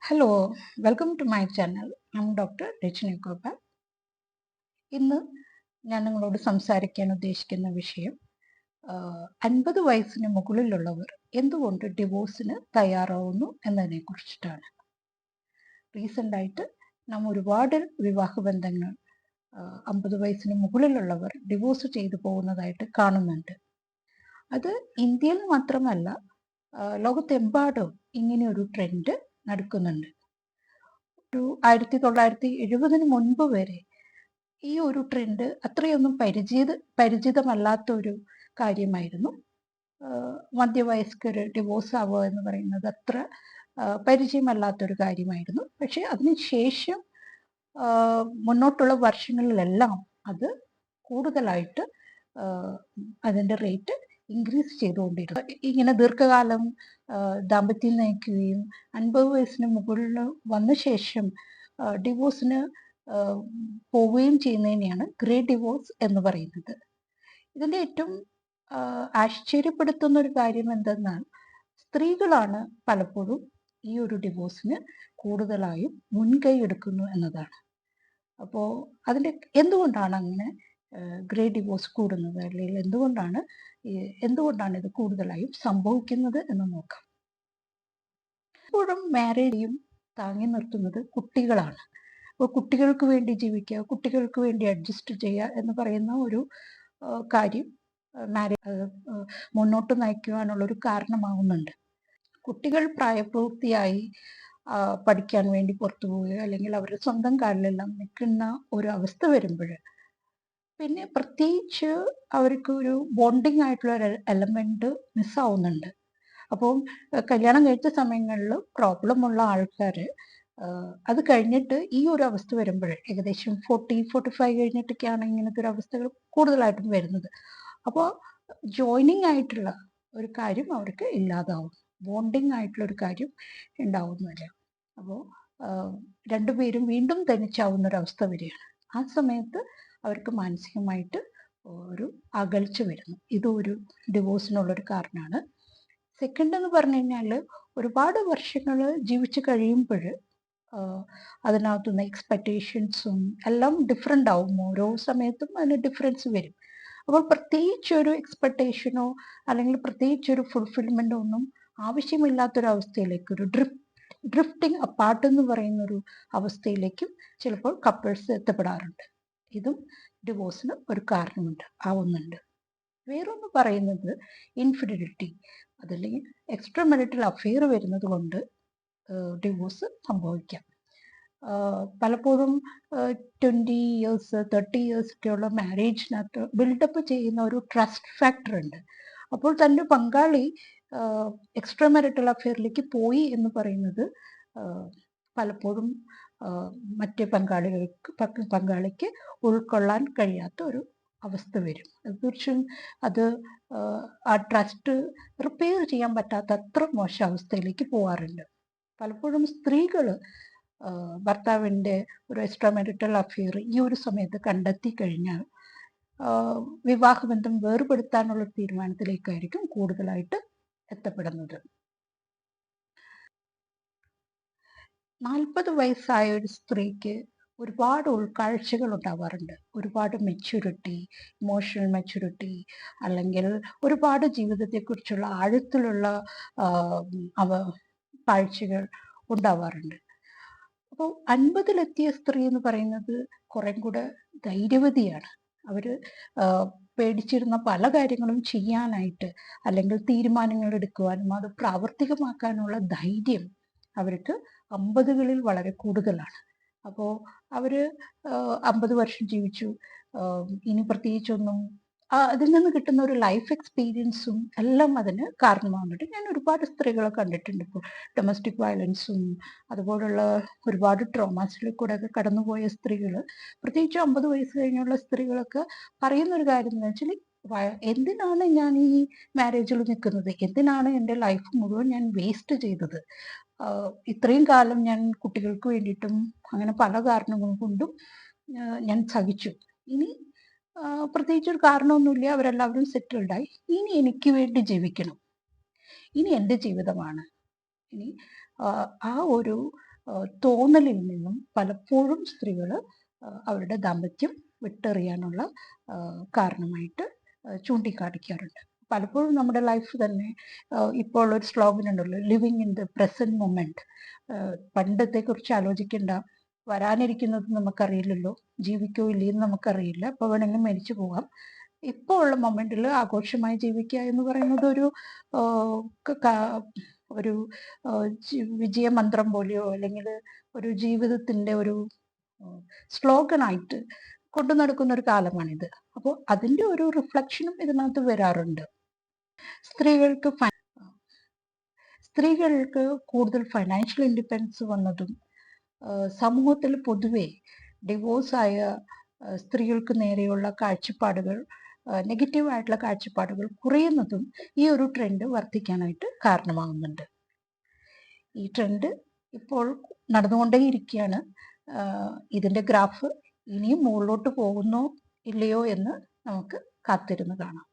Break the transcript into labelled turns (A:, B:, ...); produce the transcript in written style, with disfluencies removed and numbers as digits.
A: Hello, welcome to my channel. ഞാൻ doctor Rajani Gopal. ഇന്ന് ഞാൻ നിങ്ങളോട് സംസാരിക്കാൻ ഉദ്ദേശിക്കുന്ന വിഷയം 50 വയസ്സിന് മുകളിലുള്ളവർ എന്തുകൊണ്ട് ഡിവോഴ്സിന് തയ്യാറാവുന്നു എന്നതിനെ കുറിച്ചിട്ടാണ്. റീസെൻ്റായിട്ട് നാം ഒരുപാട് വിവാഹ ബന്ധങ്ങൾ 50 വയസ്സിന് മുകളിലുള്ളവർ ഡിവോഴ്സ് ചെയ്തു പോകുന്നതായിട്ട് കാണുന്നുണ്ട്. അത് ഇന്ത്യയിൽ മാത്രമല്ല, ലോകത്തെമ്പാടും ഇങ്ങനെ ഒരു ട്രെൻഡ് നടക്കുന്നുണ്ട്. ഒരു 1970 മുൻപ് വരെ ഈ ഒരു ട്രെൻഡ് അത്രയൊന്നും പരിചിതമല്ലാത്ത ഒരു കാര്യമായിരുന്നു. മധ്യവയസ്കർ ഡിവോഴ്സ് ആവുക എന്ന് പറയുന്നത് അത്ര പരിചയമല്ലാത്തൊരു കാര്യമായിരുന്നു. പക്ഷെ അതിനുശേഷം മുന്നോട്ടുള്ള വർഷങ്ങളിലെല്ലാം അത് കൂടുതലായിട്ട് അതിൻ്റെ റേറ്റ് ഇൻക്രീസ് ചെയ്തുകൊണ്ടിരുന്നു. ഇങ്ങനെ ദീർഘകാലം ദാമ്പത്യം നയിക്കുകയും 50 വയസ്സിന് മുകളിൽ വന്ന ശേഷം ഡിവോഴ്സിന് പോവുകയും ചെയ്യുന്നതിനെയാണ് ഗ്രേ ഡിവോഴ്സ് എന്ന് പറയുന്നത്. ഇതിൻ്റെ ഏറ്റവും ആശ്ചര്യപ്പെടുത്തുന്ന ഒരു കാര്യം എന്തെന്നാൽ, സ്ത്രീകളാണ് പലപ്പോഴും ഈ ഒരു ഡിവോഴ്സിന് കൂടുതലായും മുൻകൈ എടുക്കുന്നു എന്നതാണ്. അപ്പോൾ അതിൻ്റെ എന്തുകൊണ്ടാണ് അങ്ങനെ ഗ്രേ ഡിവോഴ്സ് കൂടുന്നത്, അല്ലെങ്കിൽ എന്തുകൊണ്ടാണ് ഇത് കൂടുതലായും സംഭവിക്കുന്നത് എന്ന് നോക്കാം. എപ്പോഴും മാരേജും താങ്ങി നിർത്തുന്നത് കുട്ടികളാണ്. അപ്പോൾ കുട്ടികൾക്ക് വേണ്ടി ജീവിക്കുക, കുട്ടികൾക്ക് വേണ്ടി അഡ്ജസ്റ്റ് ചെയ്യുക എന്ന് പറയുന്ന ഒരു കാര്യം മുന്നോട്ട് നയിക്കുവാനുള്ളൊരു കാരണമാവുന്നുണ്ട്. കുട്ടികൾ പ്രായപൂർത്തിയായി പഠിക്കാൻ വേണ്ടി പുറത്തു പോവുകയോ അല്ലെങ്കിൽ അവരുടെ സ്വന്തം കാലിലെല്ലാം നിൽക്കുന്ന ഒരു അവസ്ഥ വരുമ്പോൾ പിന്നെ പ്രത്യേകിച്ച് അവർക്ക് ഒരു ബോണ്ടിങ് ആയിട്ടുള്ള ഒരു എലമെന്റ് മിസ്സാവുന്നുണ്ട്. അപ്പോൾ കല്യാണം കഴിച്ച സമയങ്ങളിൽ പ്രോബ്ലം ഉള്ള ആൾക്കാർ അത് കഴിഞ്ഞിട്ട് ഈ ഒരു അവസ്ഥ വരുമ്പോൾ ഏകദേശം 40-45 കഴിഞ്ഞിട്ടൊക്കെയാണ് ഇങ്ങനത്തെ ഒരു അവസ്ഥകൾ കൂടുതലായിട്ടും വരുന്നത്. അപ്പോൾ ജോയിനിങ് ആയിട്ടുള്ള ഒരു കാര്യം അവർക്ക് ഇല്ലാതാവും, ബോണ്ടിങ് ആയിട്ടുള്ള ഒരു കാര്യം ഉണ്ടാവുന്നില്ല. അപ്പോൾ രണ്ടുപേരും വീണ്ടും തനിച്ചാവുന്നൊരവസ്ഥ വരികയാണ്. ആ സമയത്ത് അവർക്ക് മാനസികമായിട്ട് ഒരു അകൽച്ച വരുന്നു. ഇതൊരു ഡിവോഴ്സിനുള്ളൊരു കാരണമാണ്. സെക്കൻഡ് എന്ന് പറഞ്ഞു കഴിഞ്ഞാൽ, ഒരുപാട് വർഷങ്ങൾ ജീവിച്ച് കഴിയുമ്പോൾ അതിനകത്തുനിന്ന് എക്സ്പെക്റ്റേഷൻസും എല്ലാം ഡിഫറെൻ്റ് ആവും. ഓരോ സമയത്തും അതിന് ഡിഫറൻസ് വരും. അപ്പോൾ പ്രത്യേകിച്ചൊരു എക്സ്പെക്റ്റേഷനോ അല്ലെങ്കിൽ പ്രത്യേകിച്ചൊരു ഫുൾഫിൽമെൻറ്റോ ഒന്നും ആവശ്യമില്ലാത്തൊരവസ്ഥയിലേക്ക്, ഒരു ഡ്രിഫ്റ്റിംഗ് അപ്പാർട്ട് എന്ന് പറയുന്നൊരു അവസ്ഥയിലേക്കും ചിലപ്പോൾ കപ്പിൾസ് എത്തപ്പെടാറുണ്ട്. ഇതും ഡിവോഴ്സിന് ഒരു ആവുന്നുണ്ട്. വേറൊന്ന് പറയുന്നത് ഇൻഫിഡിലിറ്റി, അതല്ലെങ്കിൽ എക്സ്ട്രാ മാരിറ്റൽ അഫെയർ വരുന്നത് കൊണ്ട് ഡിവോഴ്സ് സംഭവിക്കാം. പലപ്പോഴും 20 ഇയേഴ്സ് 30 ഇയേഴ്സ് ഒക്കെയുള്ള മാരേജിനകത്ത് ബിൽഡപ്പ് ചെയ്യുന്ന ഒരു ട്രസ്റ്റ് ഫാക്ടർ ഉണ്ട്. അപ്പോൾ തൻ്റെ പങ്കാളി എക്സ്ട്രാ മാരിറ്റൽ അഫെയറിലേക്ക് പോയി എന്ന് പറയുന്നത് പലപ്പോഴും മറ്റേ പങ്കാളിക്ക് ഉൾക്കൊള്ളാൻ കഴിയാത്ത ഒരു അവസ്ഥ വരും. തീർച്ചയായും അത് ആ ട്രസ്റ്റ് റിപ്പയർ ചെയ്യാൻ പറ്റാത്ത അത്ര മോശം അവസ്ഥയിലേക്ക് പോകാറുണ്ട്. പലപ്പോഴും സ്ത്രീകൾ ഭർത്താവിൻ്റെ ഒരു എക്സ്ട്രാ മാരിറ്റൽ അഫെയർ ഈ ഒരു സമയത്ത് കണ്ടെത്തി കഴിഞ്ഞാൽ വിവാഹബന്ധം വേർപെടുത്താനുള്ള തീരുമാനത്തിലേക്കായിരിക്കും കൂടുതലായിട്ട് എത്തപ്പെടുന്നത്. 40 വയസ്സായ ഒരു സ്ത്രീക്ക് ഒരുപാട് ഉൾക്കാഴ്ചകൾ ഉണ്ടാവാറുണ്ട്. ഒരുപാട് മെച്യൂരിറ്റി, ഇമോഷണൽ മെച്യൂരിറ്റി, അല്ലെങ്കിൽ ഒരുപാട് ജീവിതത്തെക്കുറിച്ചുള്ള ആഴത്തിലുള്ള കാഴ്ചകൾ ഉണ്ടാവാറുണ്ട്. അപ്പോൾ 50-ലെത്തിയ സ്ത്രീ എന്ന് പറയുന്നത് കുറേ കൂടെ ധൈര്യവതിയാണ്. അവർ പേടിച്ചിരുന്ന പല കാര്യങ്ങളും ചെയ്യാനായിട്ട്, അല്ലെങ്കിൽ തീരുമാനങ്ങൾ എടുക്കുവാനും അത് പ്രാവർത്തികമാക്കാനുള്ള ധൈര്യം അവർക്ക് 50കളിൽ വളരെ കൂടുതലാണ്. അപ്പോൾ അവർ 50 വർഷം ജീവിച്ചു, ഇനി പ്രത്യേകിച്ചൊന്നും അതിൽ നിന്ന് കിട്ടുന്ന ഒരു ലൈഫ് എക്സ്പീരിയൻസും എല്ലാം അതിന് കാരണമാകുന്നുണ്ട്. ഞാൻ ഒരുപാട് സ്ത്രീകളെ കണ്ടിട്ടുണ്ട്. ഇപ്പോൾ ഡൊമസ്റ്റിക് വയലൻസും അതുപോലുള്ള ഒരുപാട് ട്രോമാസിൽ കൂടെ ഒക്കെ കടന്നുപോയ സ്ത്രീകൾ, പ്രത്യേകിച്ച് 50 വയസ്സ് കഴിഞ്ഞുള്ള സ്ത്രീകളൊക്കെ പറയുന്നൊരു കാര്യം എന്ന് വെച്ചാൽ, എന്തിനാണ് ഞാൻ ഈ മാരേജിൽ നിൽക്കുന്നത്, എന്തിനാണ് എൻ്റെ ലൈഫ് മുഴുവൻ ഞാൻ വേസ്റ്റ് ചെയ്തത്, ഇത്രയും കാലം ഞാൻ കുട്ടികൾക്ക് വേണ്ടിയിട്ടും അങ്ങനെ പല കാരണങ്ങൾ കൊണ്ടും ഞാൻ സഹിച്ചു, ഇനി പ്രത്യേകിച്ചൊരു കാരണമൊന്നുമില്ല, അവരെല്ലാവരും സെറ്റിൽഡായി, ഇനി എനിക്ക് വേണ്ടി ജീവിക്കണം, ഇനി എൻ്റെ ജീവിതമാണ്, ഇനി ആ ഒരു തോന്നലിൽ നിന്നും പലപ്പോഴും സ്ത്രീകൾ അവരുടെ ദാമ്പത്യം വിട്ടെറിയാനുള്ള കാരണമായിട്ട് ചൂണ്ടിക്കാണിക്കാറുണ്ട്. പലപ്പോഴും നമ്മുടെ ലൈഫ് തന്നെ ഇപ്പോൾ ഒരു സ്ലോഗൻ ഉണ്ടല്ലോ, living in the present moment. പണ്ടത്തെക്കുറിച്ച് ആലോചിക്കേണ്ട, വരാനിരിക്കുന്നത് നമുക്കറിയില്ലല്ലോ, ജീവിക്കോ ഇല്ലയെന്ന് നമുക്കറിയില്ല, അപ്പോൾ വേണമെങ്കിൽ മരിച്ചു പോകാം. ഇപ്പോൾ ഉള്ള മൊമെന്റിൽ ആഘോഷമായി ജീവിക്കുക എന്ന് പറയുന്നത് ഒരു വിജയമന്ത്രം പോലെയോ അല്ലെങ്കിൽ ഒരു ജീവിതത്തിന്റെ ഒരു സ്ലോഗനായിട്ട് കൊണ്ടു നടക്കുന്ന ഒരു കാലമാണിത്. അപ്പോൾ അതിന്റെ ഒരു റിഫ്ലക്ഷനും ഇതിനകത്ത് വരാറുണ്ട്. സ്ത്രീകൾക്ക് കൂടുതൽ ഫൈനാൻഷ്യൽ ഇൻഡിപെൻഡൻസ് വന്നതും സമൂഹത്തിൽ പൊതുവെ ഡിവോഴ്സായ സ്ത്രീകൾക്ക് നേരെയുള്ള കാഴ്ചപ്പാടുകൾ, നെഗറ്റീവായിട്ടുള്ള കാഴ്ചപ്പാടുകൾ കുറയുന്നതും ഈ ഒരു ട്രെൻഡ് വർദ്ധിക്കാനായിട്ട് കാരണമാകുന്നുണ്ട്. ഈ ട്രെൻഡ് ഇപ്പോൾ നടന്നുകൊണ്ടേയിരിക്കുകയാണ്. ഇതിൻ്റെ ഗ്രാഫ് ഇനിയും മുകളിലോട്ട് പോകുന്നോ ഇല്ലയോ എന്ന് നമുക്ക് കാത്തിരുന്ന് കാണാം.